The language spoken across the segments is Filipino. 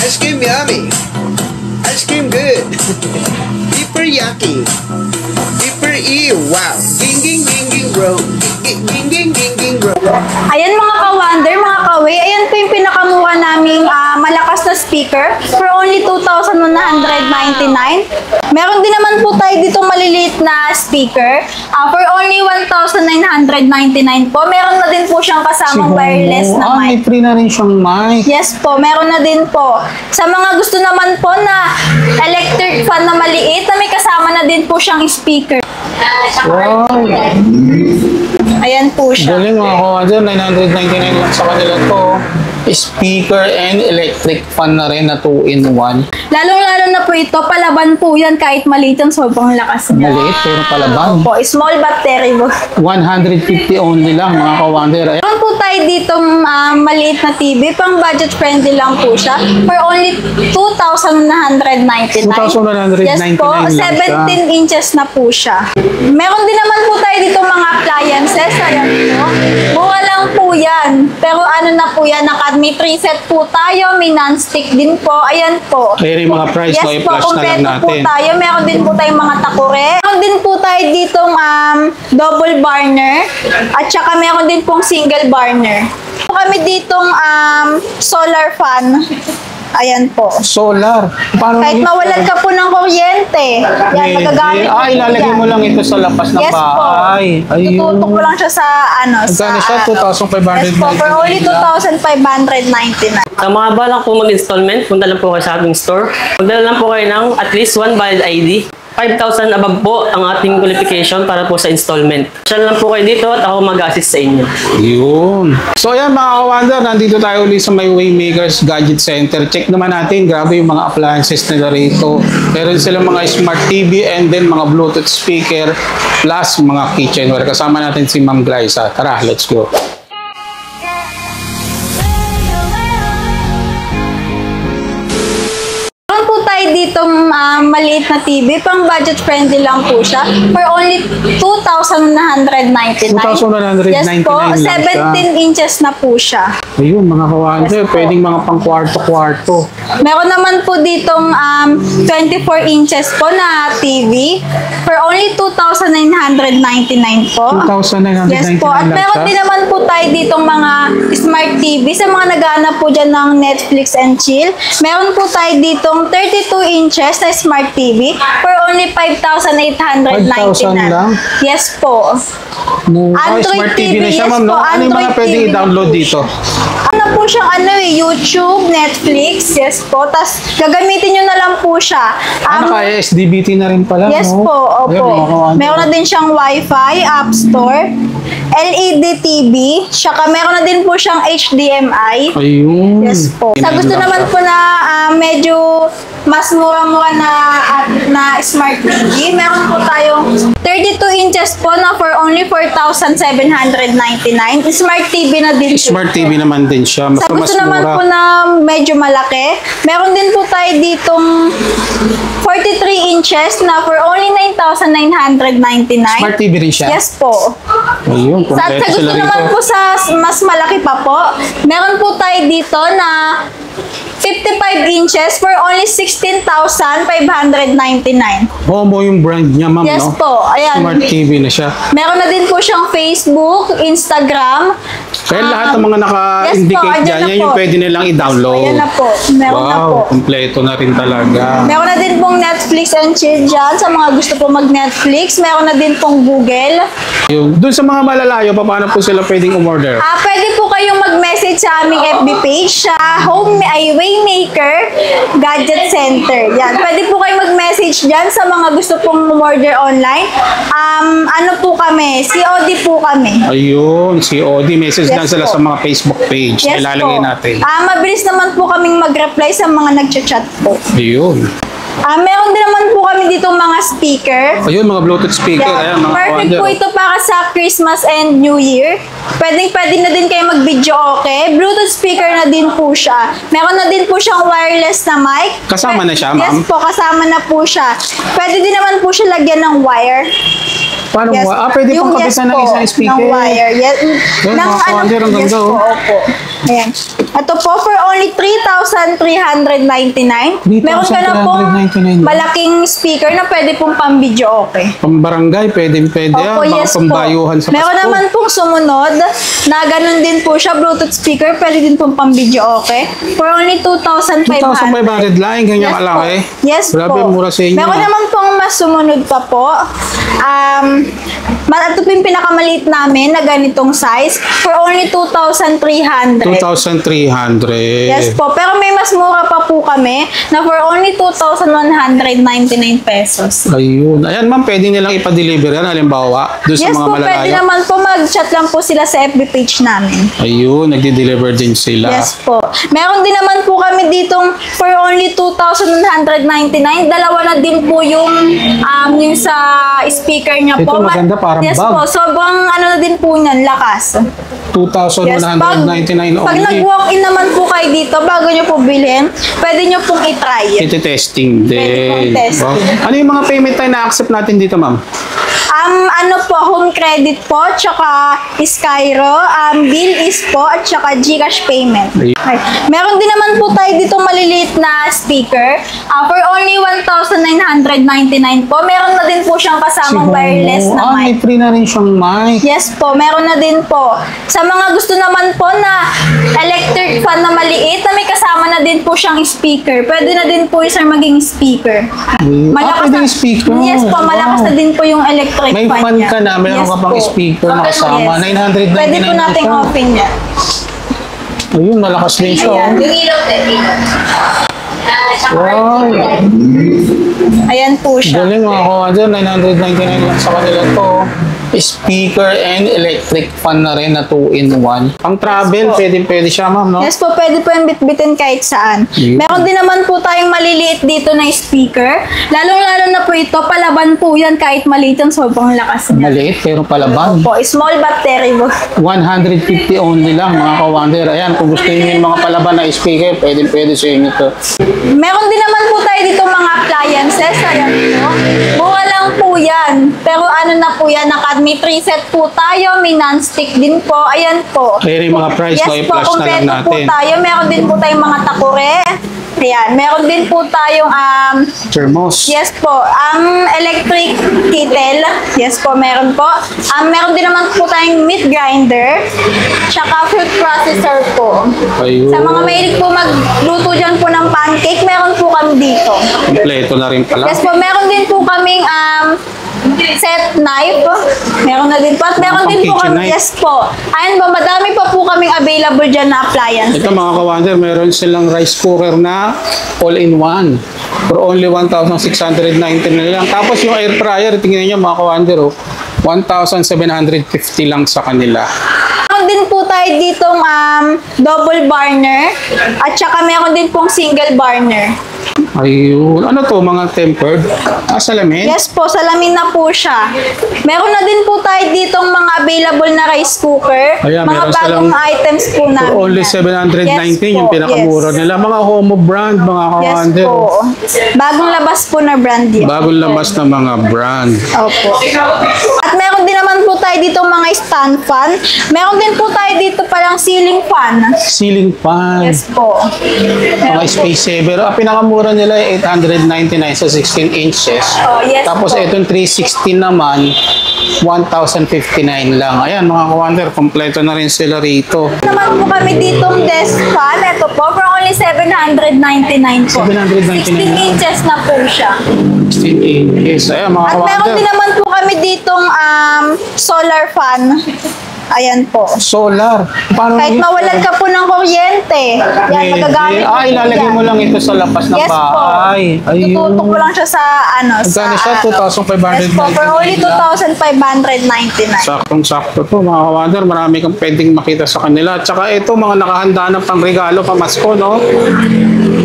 Ice cream yummy. Ice cream good. Super yucky. Super ew. Wow. Ging ging ging ging bro. Ging ging ging ging ging bro. Ayan mga ka-wonder, mga ka-way, ayan po yung pinakamura naming malakas na speaker for only 2,199. Meron din naman po tayo dito maliliit na speaker for only 1,999 po. Meron na din po siyang kasamang wireless na may mic. free na rin siyang mic. Yes po, meron na din po. Sa mga gusto naman po na electric fan na maliit, na may kasama na din po siyang speaker. Wow. Ayan po siya. Galing mga ka-wonder, 999 lang sa kanila to. Speaker and electric fan na rin na 2-in-1. Lalong-lalo na po ito, palaban po yan kahit maliit yung sobrang lakas niya. Maliit pero palaban. Po, small but terrible. 150 only lang mga ka-wonder. Meron po tayo dito maliit na TV, pang budget friendly lang po siya. For only 2,999. 2,199 Yes po, lang siya. 17 inches na po siya. Meron din naman po tayo dito mga appliances. Ayan po. Mura lang po yan. Pero ano na po yan, may preset po tayo, may non-stick din po. Ayan po. Kaya rin mga price, Yes no, po, i-flash na lang kompleto po natin. tayo. Meron din po tayong mga takure. Meron din po tayo ditong double burner. At saka meron din pong single burner. Kami ditong solar fan. Ayan po. Solar. Paano Kahit mawalan ka po ng kuryente, yan, magagamit mo po ilalagay yan. mo lang ito sa labas ng Yes bahay. po. Tututok mo lang siya sa Magkano siya? Yes po, for only 2,599. Sa mga balak po mag-installment, punta lang po kayo sa ating store. Magdala lang po kayo ng at least one valid ID. 5,000 above po ang ating qualification para po sa installment. Siya lang po kayo dito at ako mag-assist sa inyo. Yun. So ayan mga ka-wonder, nandito tayo ulit sa may Waymakers Gadget Center. Check naman natin, grabe yung mga appliances nila rito. Meron silang mga smart TV and then mga Bluetooth speaker plus mga kitchenware. Kasama natin si Ma'am Glyza. Tara, let's go. Dito maliit na TV, pang budget friendly lang po siya. For only 2,199. 2,199 Yes po, lang siya. 17 inches na po siya. Ayun mga ka-wonder, Yes po. pwedeng mga pang kwarto-kwarto. Meron naman po ditong 24 inches po na TV for only 2,999 po. 2,999 Yes po. At lang meron siya. din naman po tayo ditong mga smart TV sa mga naghahanap po dyan ng Netflix and chill. Meron po tayo ditong 32 inches na smart TV for only 5,899. 5,000 lang? Yes po. No. Android Smart TV na TV, siya, yes ma'am. No? po, Ano yung mga Android pwede TV i-download na po dito? Ano po siyang YouTube, Netflix, yes po. Tapos gagamitin nyo na lang po siya. Ano kaya SDBT na rin pala, Yes no? po, Ayan, mga opo. ka-wonder. Meron na din siyang Wi-Fi, App Store, LED TV, saka meron na din po siyang HDMI. Ayun. Yes po. Sa gusto naman po na medyo mas mura-mura na smart TV, meron po tayong 32 inches po na for only 4,799. Smart TV na din po. Smart TV naman din siya. Mas Sa gusto naman mura. po na medyo malaki, meron din po tayo ditong 43 inches na for only 9,999. Smart TV rin siya? Yes po. Ayun, Sa kompleto gusto sila naman po rito. sa mas malaki pa po, meron po tayo dito na 55 inches for only 16,599. Homo yung brand niya, ma'am, Yes no? po. Ayan. Smart TV na siya. Meron na din po siyang Facebook, Instagram. Kaya lahat ng mga naka-indicate yes po, andyan dyan, na yan po. yung pwede nilang i-download. Ayan na po. Meron na po. Wow, kompleto na rin talaga. Meron na din pong Netflix and chill dyan sa mga gusto po mag-Netflix. Meron na din pong Google. Yung, doon sa mga malalayo, paano po sila pwedeng umorder? Pwede po kayong mag-message sa aming FB page sa Waymaker Gadget Center. Yan. Pwede po kayong mag-message dyan sa mga gusto pong umorder online. Ano po kami? COD po kami. Ayun, COD. Message Yes lang sila po. sa mga Facebook page. Yes Ilalagay po. natin. Mabilis naman po kaming mag-reply sa mga nag-chat po. Ayun. Meron din naman po kami dito mga speaker. Ayun, mga Bluetooth speaker. Yeah. Ayan, mga Perfect ka-wonder. po ito para sa Christmas and New Year. Pwede na din kayo mag-video okay. Bluetooth speaker na din po siya. Meron na din po siyang wireless na mic. Kasama na siya, ma'am? Yes po, kasama na po siya. Pwede din naman po siya lagyan ng wire. Paano Yes. mo? Pwede Yung pang kapitan ng po, isang speaker. ng wire. Yes. Yan, mga ka-wonder, ang yes ganda, po, oh. opo. Ayan. Ito po for only 3,399. Meron ka na pong 3,399. malaking speaker na pwede pong pang-video okay. Pambarangay, pwede yan. Opo, Mga yes pambayuhan sa Meron Pasko. naman pong sumunod na ganun din po siya, Bluetooth speaker, pwede din pong pang-video okay. For only 2,500. 2,500 lang, ganyan kalaki. Yes Grabe, po. mura sa inyo. Meron naman pong mas sumunod pa po. Ito po yung pinakamaliit namin na ganitong size for only 2,300. 2,300. Yes po. Pero may mas mura pa po kami na for only 2,199 pesos. Ayun. Ayan ma'am, pwede nilang ipa-deliver yan, halimbawa, doon sa Yes mga po, pwede malalayo. naman po mag-chat lang po sila sa FB page namin. Ayun, nagdi-deliver din sila. Yes po. Meron din naman po kami ditong for only 2,199. Dalawa na din po yung sa speaker niya Ito po. maganda, parang yes bag. po. Sobrang na din po niyan, lakas. 2,199 Pag only. nag-walk-in naman po kayo dito, bago nyo po bilhin, pwede nyo pong i-try. Ito testing Pwede pong din. testing. Wow. Ano yung mga payment tayo na-accept natin dito ma'am? Ano po, home credit po, tsaka Skyro, bill is po, at tsaka GCash payment. Ayun. Okay. Meron din naman po tayo dito maliliit na speaker. For only 1,999 po. Meron na din po siyang kasamang wireless na may mic. free na rin siyang mic. Yes po, meron na din po. Sa mga gusto naman po na electric fan na maliit, na may kasama na din po siyang speaker. Pwede na din po sir maging speaker. Pwede yung speaker. Yes po, malakas Wow. na din po yung electric May fan fan niya. ka na, meron Yes ka pang po. speaker na kasama. Yes. 999 Pwede po nating siya. open yan. Ayun, malakas din siya. Ayan. oh. Yung ilaw din. Wow. Ayan po siya. Galing mga kawander, 999 lang sa kanila to. Speaker and electric fan na rin na 2-in-1. Pang travel, pwede siya ma'am, no? Yes po, pwede po yung bitbitin kahit saan. Yeah. Meron din naman po tayong maliliit dito na speaker. Lalong-lalo na po ito, palaban po yan kahit maliit yan, sobrang lakas niya. Maliit pero palaban. Po, small battery po. 150 only lang mga kawander. Ayan, kung gusto niyo yung mga palaban na speaker, pwede sa inyo to. Meron din naman po tayo dito mga appliances. Ayan po. Mura lang po yan. Pero ano na po yan, may preset po tayo, may non-stick din po. Ayan po. Ayan yung mga price, Yes no? po, I-flash na lang kumpleto po natin. tayo. Meron din po tayong mga takure. Ayan. Meron din po tayong Thermos. yes po, electric kettle. Yes po, meron po. Meron din naman po tayong meat grinder. Tsaka fruit processor po. Ayun. Sa mga mahilig po magluto dyan po ng pancake, meron po kami dito. Kompleto na rin pala. Yes po, meron din po kaming set knife. Meron na din po. At meron Pang din po kitchen kami, knife. yes po. Ayun po, madami pa po kaming available dyan na appliance. Ito mga kawander, meron silang rice cooker na all-in-one. For only 1,690 na lang. Tapos yung air fryer, tingnan nyo mga kawander, 1,750 lang sa kanila. Meron din po tayo ditong double burner. At saka meron din pong single burner. Ayun. Ano to, mga tempered? Salamin? Yes po, salamin na po siya. Meron na din po tayo ditong mga available na rice cooker. Ayan, mga meron bagong silang items po namin. For only yan. 719 yung pinakamura yes. nila. Mga Homo brand, mga Yes kawander. po. Bagong labas po na brand yan. Bagong labas na mga brand. Opo. At meron din naman po tayo dito mga stand fan. Meron din po tayo dito palang ceiling fan. Ceiling fan. Yes po. Mga space saver. Pinakamura nila ay 899 sa 16 inches. Oh, yes Tapos po. itong 316 naman, 1,059 lang. Ayan mga kawander, kompleto na rin sila rito. Naman po kami ditong desk fan. Ito po, for only 799 po. 799 16 inches na po siya. 16 inches. Ayan mga At meron kawander. din naman po kami ditong solar fan. Ayan po. Solar. Paano Kahit mawalan ka po ng kuryente, yan, magagamit mo po ilalagay yan. mo lang ito sa lapas ng Yes po. bahay. Ayun. Tututok mo lang siya sa Magkano siya? 2,599 Yes po, for only 2,599. Saktong-sakto to mga kawander. Marami kang pwedeng makita sa kanila. At saka ito, mga nakahanda ng pangregalo pamasko, no?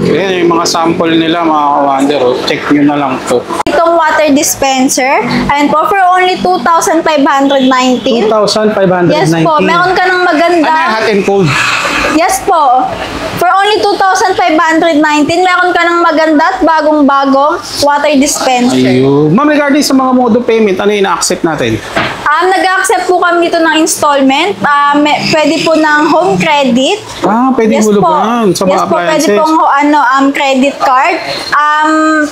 Ayan yung mga sample nila mga kawander. Oh. Check nyo na lang to. Itong bagong water dispenser. Ayan po, for only 2,519. 2,519. Yes po, meron ka ng maganda. Ano yung hot and cold? Yes po. For only 2,519, meron ka ng maganda at bagong-bagong water dispenser. Ayun. Ma'am, regarding sa mga mode of payment, ano yung ina-accept natin? Nag-accept po kami dito ng installment. Pwede po ng home credit. Pwede hulugan sa mga Yes po, pwede appliances. pong credit card,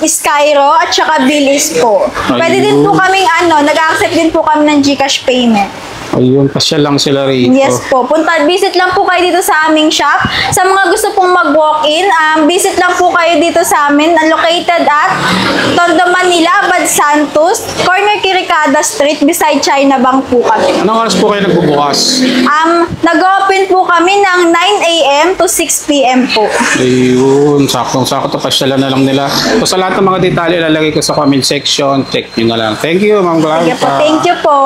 Skyro, at saka Bilis po. Pwede din po kaming nag-accept din po kami ng GCash payment. Ayun, pasya lang sila rito. Yes po. Visit lang po kayo dito sa aming shop. Sa mga gusto pong mag-walk-in, visit lang po kayo dito sa amin. Located at Tondo, Manila, Bad Santos, corner Kirikada Street, beside China Bank po kami. Anong oras po kayo nagbubukas? Nag-open po kami ng 9 a.m. to 6 p.m. po. Ayun, sakto-sakto pasyalan na lang nila. So sa lahat ng mga detalye, lalagay ko sa comment section. Check nyo na lang. Thank you, Ma'am Clarita. Sige po, thank you po.